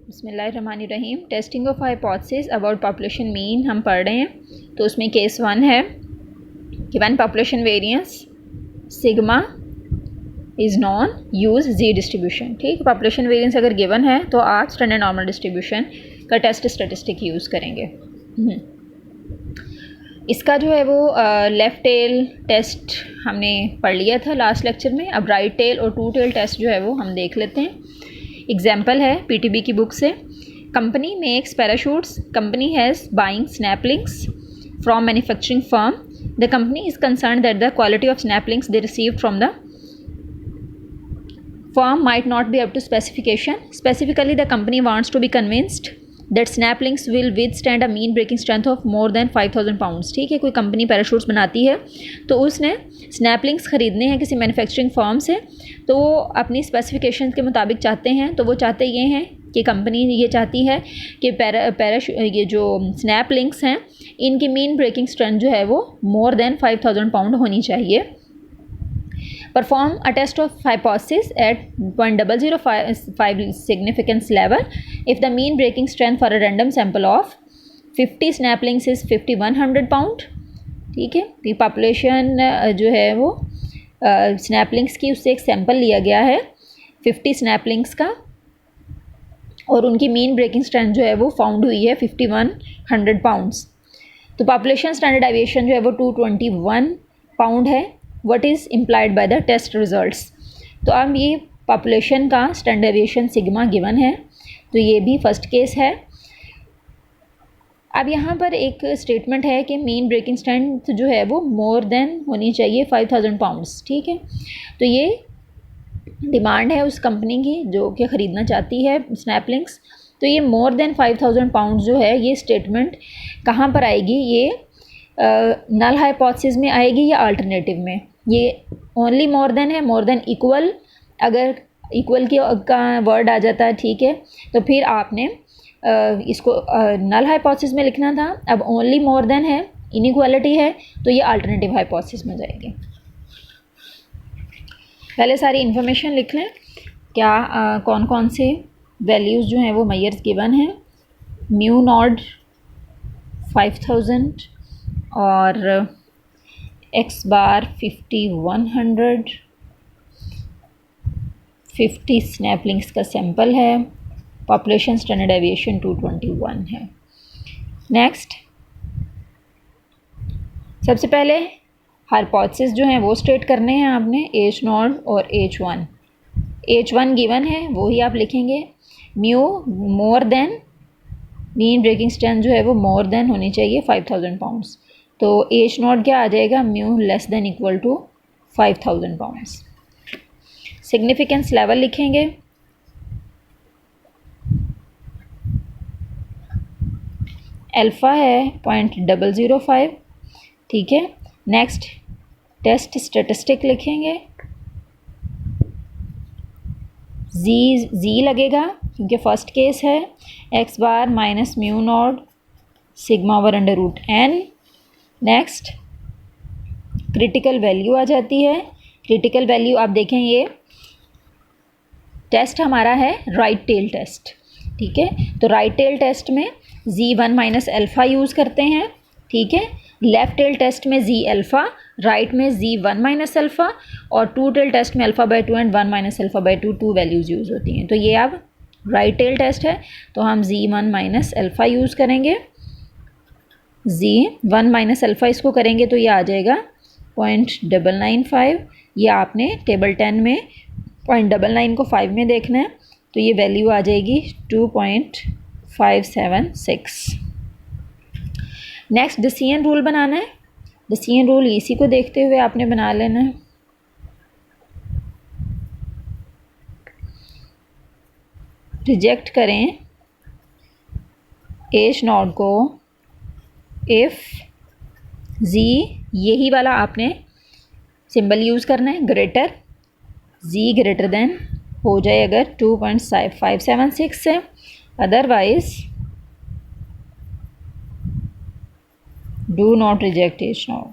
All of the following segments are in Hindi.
बिस्मिल्लाहिर्रहमानिर्रहीम। Testing of hypothesis about population mean हम पढ़ रहे हैं। तो उसमें केस 1 है कि one population variance sigma is known use z distribution. ठीक, पॉपुलेशन वेरिएंस अगर गिवन है तो आप स्टैंडर्ड नॉर्मल डिस्ट्रीब्यूशन का टेस्ट स्टेटिस्टिक यूज़ करेंगे। इसका जो है वो लेफ़्ट टेल टेस्ट हमने पढ़ लिया था लास्ट लेक्चर में। अब राइट टेल और टू टेल टेस्ट जो है वो हम देख लेते हैं। एग्जाम्पल है पीटीबी की बुक से। Company makes parachutes, company has buying snaplinks from manufacturing firm. The company is concern that the quality of snaplinks they receive from the firm might not be up to specification. Specifically, the company wants to be convinced that snaplings will withstand a mean breaking strength of more than 5,000 pounds. ठीक है, कोई कंपनी पैराशूट्स बनाती है तो उसने स्नैपलिंग्स ख़रीदने हैं किसी मैन्युफैक्चरिंग फर्म से, तो वो अपनी स्पेसिफिकेशन के मुताबिक चाहते हैं। तो वो चाहते ये हैं कि कंपनी ये चाहती है कि ये जो स्नैपलिंग्स हैं इनकी मीन ब्रेकिंग स्ट्रेंथ जो है वो मोर देन 5,000 पाउंड होनी चाहिए। Perform a test of hypothesis at 0.005 significance level if the mean breaking strength for a random sample of 50 snaplings is 5100 pound। ठीक है, ये पॉपुलेशन जो है वो स्नैपलिंग्स की उससे एक सैंपल लिया गया है 50 स्नैपलिंग्स का, और उनकी मीन ब्रेकिंग स्ट्रेंथ जो है वो फाउंड हुई है 5100 पाउंड्स। तो पॉपुलेशन स्टैंडर्ड डेविएशन जो है वो 221 पाउंड है। What is implied by the test results. तो अब ये पॉपुलेशन का स्टैंडर्ड डेविएशन सिग्मा गिवन है, तो ये भी फर्स्ट केस है। अब यहाँ पर एक स्टेटमेंट है कि मीन ब्रेकिंग स्ट्रेंथ जो है वो मोर देन होनी चाहिए 5,000 पाउंड्स। ठीक है, तो ये डिमांड है उस कंपनी की जो कि ख़रीदना चाहती है स्नैपलिंग्स। तो ये मोर देन 5,000 पाउंड्स जो है ये स्टेटमेंट कहाँ पर आएगी, ये नल हाइपोथेसिस में आएगी या अल्टरनेटिव में। ये ओनली मोर देन है, मोर देन इक्वल, अगर इक्वल का वर्ड आ जाता है ठीक है, तो फिर आपने इसको नल हाइपोथेसिस में लिखना था। अब ओनली मोर देन है, इनइक्वालिटी है, तो ये अल्टरनेटिव हाइपोथेसिस में जाएगी। पहले सारी इन्फॉर्मेशन लिख लें, क्या कौन कौन से वैल्यूज़ जो हैं वो मेजर्स गिवन हैं। म्यू नॉट 5000 और एक्स बार 5100, 50 स्नैपलिंग्स का सैंपल है, पॉपुलेशन स्टैंडर्ड डेविएशन 221 है। नेक्स्ट, सबसे पहले हाइपोथेसिस जो हैं वो स्टेट करने हैं आपने, H0 और H1। H1 गिवन है वो ही आप लिखेंगे। Mu more than, mean breaking strength जो है वो मोर देन होनी चाहिए 5,000 पाउंड्स। तो H0 क्या आ जाएगा, mu less than equal to 5,000 pounds. Significance level लिखेंगे, अल्फ़ा है 0.005। ठीक है, नेक्स्ट टेस्ट स्टेटिस्टिक लिखेंगे, जी लगेगा क्योंकि फर्स्ट केस है। X bar minus mu naught sigma over under root N. Next critical value आ जाती है। क्रिटिकल वैल्यू आप देखें, ये टेस्ट हमारा है राइट टेल टेस्ट। ठीक है, तो राइट टेल टेस्ट में Z1 माइनस अल्फ़ा यूज़ करते हैं। ठीक है, लेफ्ट टेल टेस्ट में Z अल्फ़ा, राइट में Z1 माइनस अल्फ़ा, और टू टेल टेस्ट में alpha by 2 and 1 minus alpha by 2 two values use होती हैं। तो ये अब राइट टेल टेस्ट है, तो हम Z1 माइनस अल्फ़ा यूज़ करेंगे। Z1 माइनस अल्फ़ा इसको करेंगे तो ये आ जाएगा 0.995। ये आपने टेबल 10 में 0.99 को 5 में देखना है, तो ये वैल्यू आ जाएगी 2.576। नेक्स्ट डिसीजन रूल बनाना है। डिसीजन रूल इसी को देखते हुए आपने बना लेना है। रिजेक्ट करें H0 को इफ़ Z, यही वाला आपने सिंबल यूज़ करना है, ग्रेटर Z ग्रेटर देन हो जाए अगर 2.576 से, otherwise do not reject H0।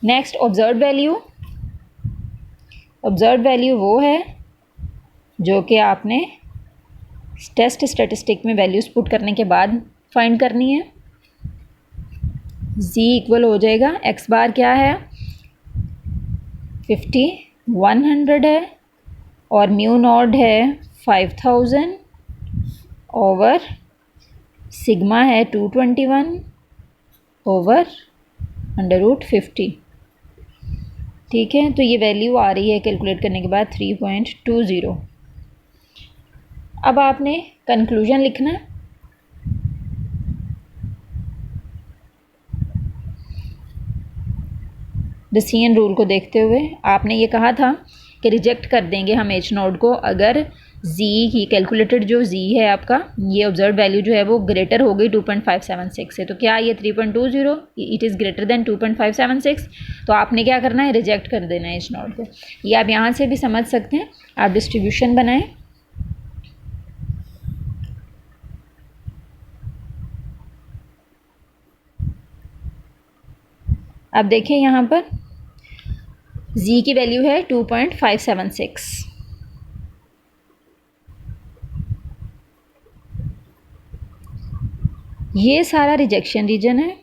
Next observe value, observe value वो है जो कि आपने टेस्ट स्टैटिस्टिक में वैल्यूज़ पुट करने के बाद फाइंड करनी है। z इक्वल हो जाएगा, x बार क्या है 50, 100 है और म्यू नॉट है 5000 ओवर सिग्मा है 221 ओवर √50। ठीक है, तो ये वैल्यू आ रही है कैलकुलेट करने के बाद 3.20। अब आपने कंक्लूजन लिखना है। डिसीजन रूल को देखते हुए आपने ये कहा था कि रिजेक्ट कर देंगे हम एच नोड को अगर z की कैलकुलेटेड जो z है आपका, ये ऑब्जर्व वैल्यू जो है वो ग्रेटर हो गई 2.576 से। तो क्या ये 3.20 इट इज़ ग्रेटर देन 2.576, तो आपने क्या करना है, रिजेक्ट कर देना है एच नोड को। ये आप यहाँ से भी समझ सकते हैं। आप डिस्ट्रीब्यूशन बनाएं। अब देखें यहाँ पर z की वैल्यू है 2.576। ये सारा रिजेक्शन रीजन है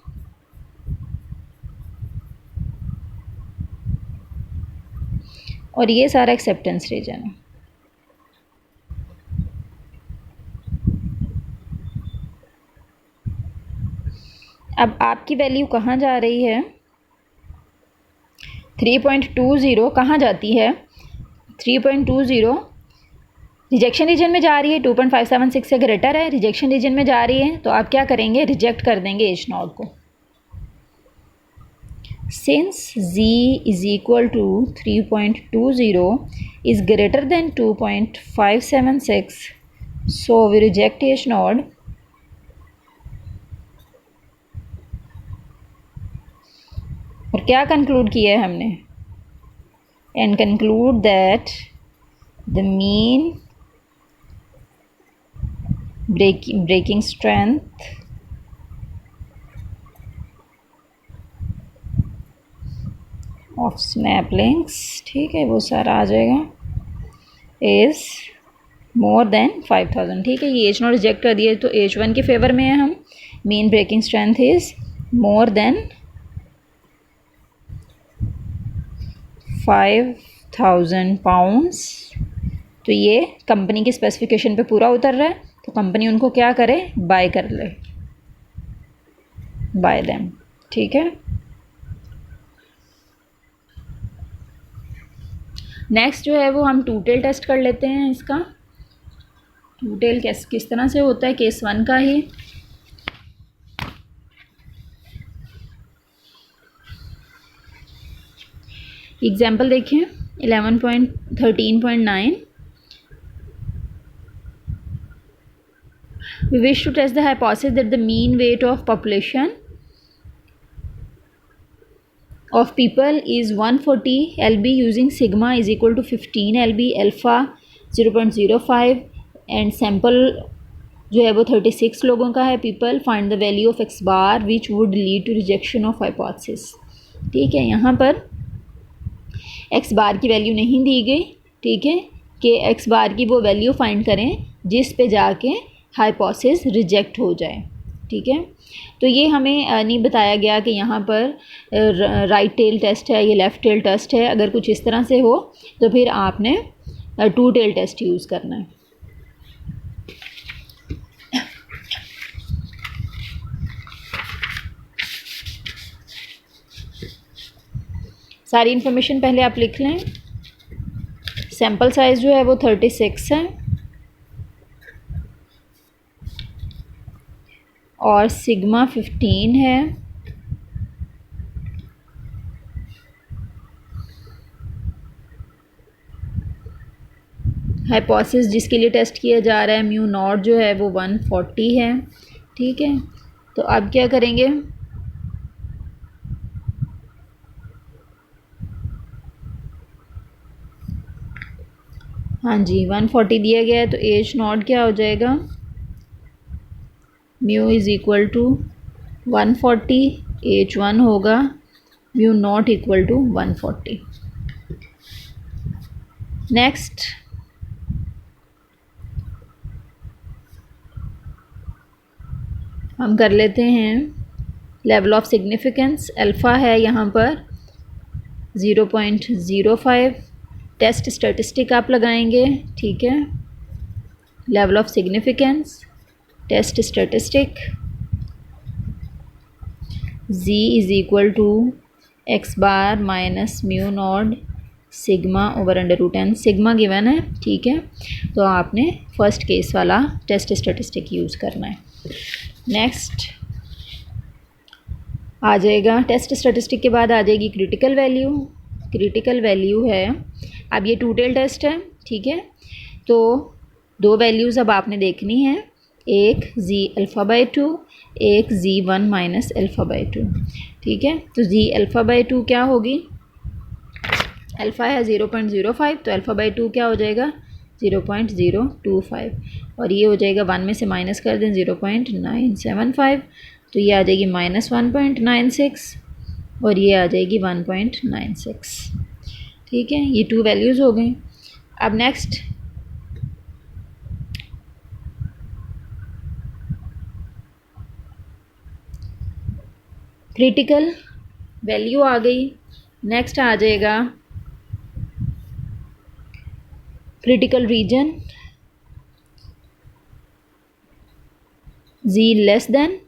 और ये सारा एक्सेप्टेंस रीजन है। अब आपकी वैल्यू कहाँ जा रही है, 3.20 कहाँ जाती है, 3.20 रिजेक्शन रीजन में जा रही है, 2.576 से ग्रेटर है, रिजेक्शन रीजन में जा रही है। तो आप क्या करेंगे, रिजेक्ट कर देंगे एच नॉट को। Since z is equal to 3.20 is greater than 2.576, so we reject H naught. और क्या कंक्लूड किया है हमने, and conclude that the mean breaking strength of snap links, ठीक है वो सारा आ जाएगा, इज मोर देन 5000। ठीक है, ये एच नॉट रिजेक्ट कर दिए तो H1 के फेवर में है हम। Mean breaking strength is more than 5000 pounds. तो ये कंपनी की स्पेसिफिकेशन पे पूरा उतर रहा है, तो कंपनी उनको क्या करे, बाय कर ले, बाय देम। ठीक है, नेक्स्ट जो है वो हम टू टेल टेस्ट कर लेते हैं। इसका टू टेल किस तरह से होता है, केस 1 का ही। एग्जाम्पल देखिए 11.13.9। We wish to test the hypothesis that the mean weight of population of people is 140 lb using sigma is equal to 15 lb, alpha 0.05 and sample जो है वो 36 लोगों का है people। find the value of x bar which would lead to rejection of hypothesis। ठीक है, यहाँ पर x बार की वैल्यू नहीं दी गई, ठीक है, कि x बार की वो वैल्यू फाइंड करें जिस पे जाके हाइपोथेसिस रिजेक्ट हो जाए। ठीक है, तो ये हमें नहीं बताया गया कि यहाँ पर राइट टेल टेस्ट है, ये लेफ़्ट टेल टेस्ट है। अगर कुछ इस तरह से हो तो फिर आपने टू टेल टेस्ट यूज़ करना है। सारी इन्फॉर्मेशन पहले आप लिख लें। सैम्पल साइज़ जो है वो 36 है और सिग्मा 15 है। हाइपोथेसिस जिसके लिए टेस्ट किया जा रहा है म्यू नॉट जो है वो 140 है। ठीक है, तो अब क्या करेंगे, हाँ जी 140 दिया गया है, तो एच नॉट क्या हो जाएगा, mu is equal to 140, H1 होगा mu not equal to 140। Next हम कर लेते हैं लेवल ऑफ सिग्निफिकेंस। अल्फ़ा है यहाँ पर 0.05। टेस्ट स्टैटिस्टिक आप लगाएंगे, ठीक है। Level of significance, test statistic, z is equal to x bar minus mu naught sigma over under root n. Sigma given है, ठीक है, तो आपने फर्स्ट केस वाला टेस्ट स्टैटिस्टिक यूज़ करना है। नेक्स्ट आ जाएगा, टेस्ट स्टैटिस्टिक के बाद आ जाएगी क्रिटिकल वैल्यू। क्रिटिकल वैल्यू है, अब ये टू टेल टेस्ट है, ठीक है, तो दो वैल्यूज़ अब आपने देखनी है, एक z अल्फ़ा बाई टू, एक z1 minus alpha by two, ठीक है। तो z अल्फ़ा बाई टू क्या होगी, अल्फ़ा है 0.05, तो अल्फ़ा बाई टू क्या हो जाएगा 0.025, और ये हो जाएगा 1 में से माइनस कर दें 0.975, तो ये आ जाएगी -1.96 और ये आ जाएगी 1.96, ठीक है। ये टू वैल्यूज़ हो गई। अब नेक्स्ट क्रिटिकल वैल्यू आ गई। नेक्स्ट आ जाएगा critical reason, z less than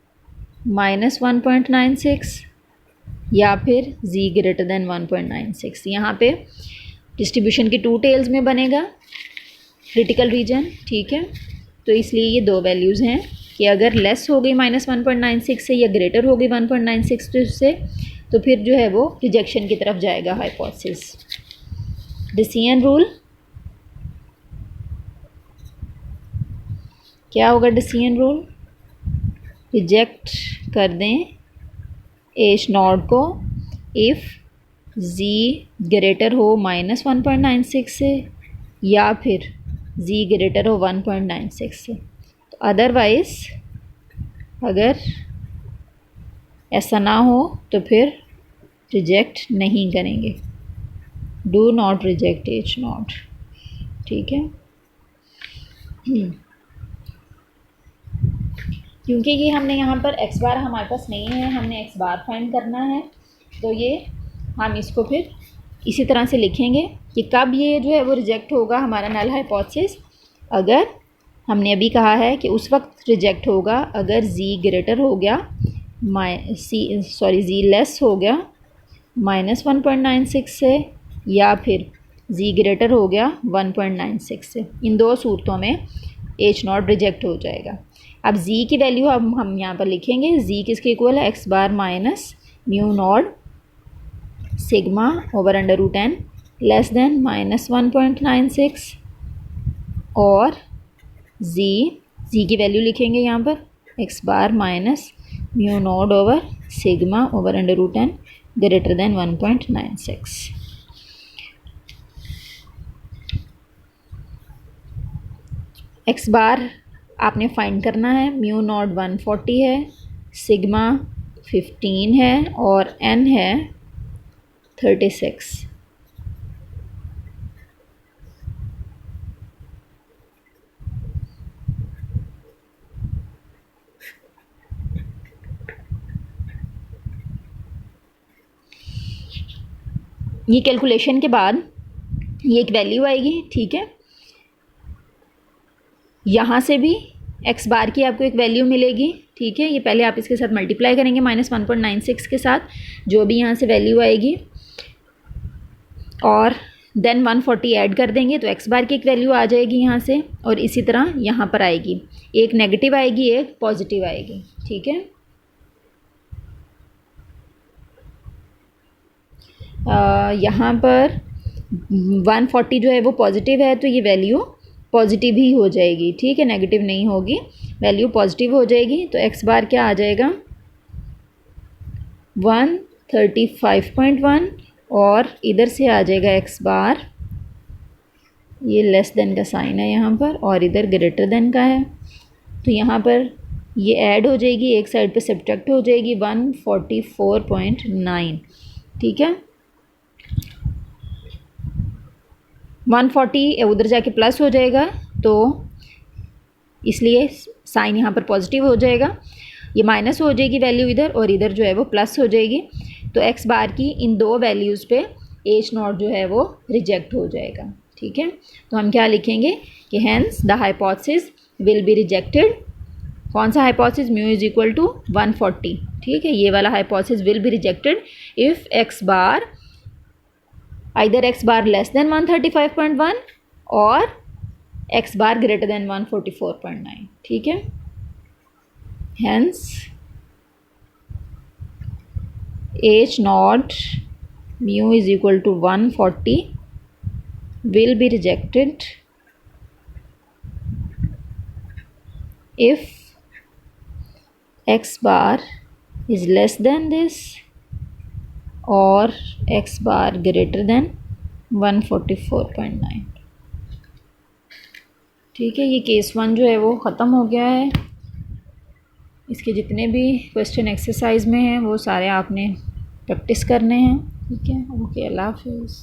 -1.96 या फिर z ग्रेटर देन 1.96। यहाँ पे डिस्ट्रीब्यूशन की टू टेल्स में बनेगा क्रिटिकल रीजन, ठीक है। तो इसलिए ये दो वैल्यूज़ हैं कि अगर लेस हो गई -1.96 से या ग्रेटर हो गई 1.96 से, तो फिर जो है वो रिजेक्शन की तरफ जाएगा हाइपोथेसिस। डिसीजन रूल क्या होगा, डिसीजन रूल रिजेक्ट कर दें एच नॉट को इफ़ z ग्रेटर हो -1.96 से या फिर z ग्रेटर हो 1.96 से। तो अदरवाइज़ अगर ऐसा ना हो तो फिर रिजेक्ट नहीं करेंगे, do not reject H not, ठीक है। क्योंकि ये हमने यहाँ पर x बार हमारे पास नहीं है, हमने x बार फाइंड करना है, तो ये हम इसको फिर इसी तरह से लिखेंगे कि कब ये जो है वो रिजेक्ट होगा हमारा नल हाइपोथेसिस। अगर हमने अभी कहा है कि उस वक्त रिजेक्ट होगा अगर z ग्रेटर हो गया z लेस हो गया -1.96 से या फिर z ग्रेटर हो गया 1.96 से। इन दो सूरतों में एच नॉट रिजेक्ट हो जाएगा। अब z की वैल्यू अब हम यहाँ पर लिखेंगे, z किसके इक्वल है X bar minus mu naught sigma over under root N less than -1.96, और z की वैल्यू लिखेंगे यहाँ पर X bar minus mu naught over sigma over under root N greater than 1.96। X bar आपने फाइंड करना है, म्यू नॉट 140 है, सिग्मा 15 है और n है 36। ये कैलकुलेशन के बाद ये एक वैल्यू आएगी, ठीक है। यहाँ से भी एक्स बार की आपको एक वैल्यू मिलेगी, ठीक है। ये पहले आप इसके साथ मल्टीप्लाई करेंगे -1.96 के साथ, जो भी यहाँ से वैल्यू आएगी, और देन 140 ऐड कर देंगे तो एक्स बार की एक वैल्यू आ जाएगी यहाँ से, और इसी तरह यहाँ पर आएगी, एक नेगेटिव आएगी एक पॉजिटिव आएगी, ठीक है। यहाँ पर 140 जो है वो पॉजिटिव है, तो ये वैल्यू पॉजिटिव ही हो जाएगी, ठीक है, नेगेटिव नहीं होगी, वैल्यू पॉजिटिव हो जाएगी। तो एक्स बार क्या आ जाएगा 135.1, और इधर से आ जाएगा एक्स बार, ये लेस देन का साइन है यहाँ पर और इधर ग्रेटर देन का है, तो यहाँ पर ये ऐड हो जाएगी, एक साइड पे सब्ट्रैक्ट हो जाएगी 144.9, ठीक है। 140 उधर जाके प्लस हो जाएगा, तो इसलिए साइन यहाँ पर पॉजिटिव हो जाएगा, ये माइनस हो जाएगी वैल्यू इधर, और इधर जो है वो प्लस हो जाएगी। तो एक्स बार की इन दो वैल्यूज़ पे एच नॉट जो है वो रिजेक्ट हो जाएगा। ठीक है, तो हम क्या लिखेंगे कि hence the hypothesis will be rejected. कौन सा hypothesis? Mu is equal to 140। ठीक है, ये वाला hypothesis will be rejected if x bar either x bar less than 135.1 और एक्स बार ग्रेटर देन 144.9। ठीक है, hence H naught mu is equal to 140 will be rejected if x bar is less than this or x bar greater than 144.9। ठीक है, ये केस 1 जो है वो ख़त्म हो गया है। इसके जितने भी क्वेश्चन एक्सरसाइज में हैं वो सारे आपने प्रैक्टिस करने हैं। ठीक है, ओके, अल्लाह हाफिज़।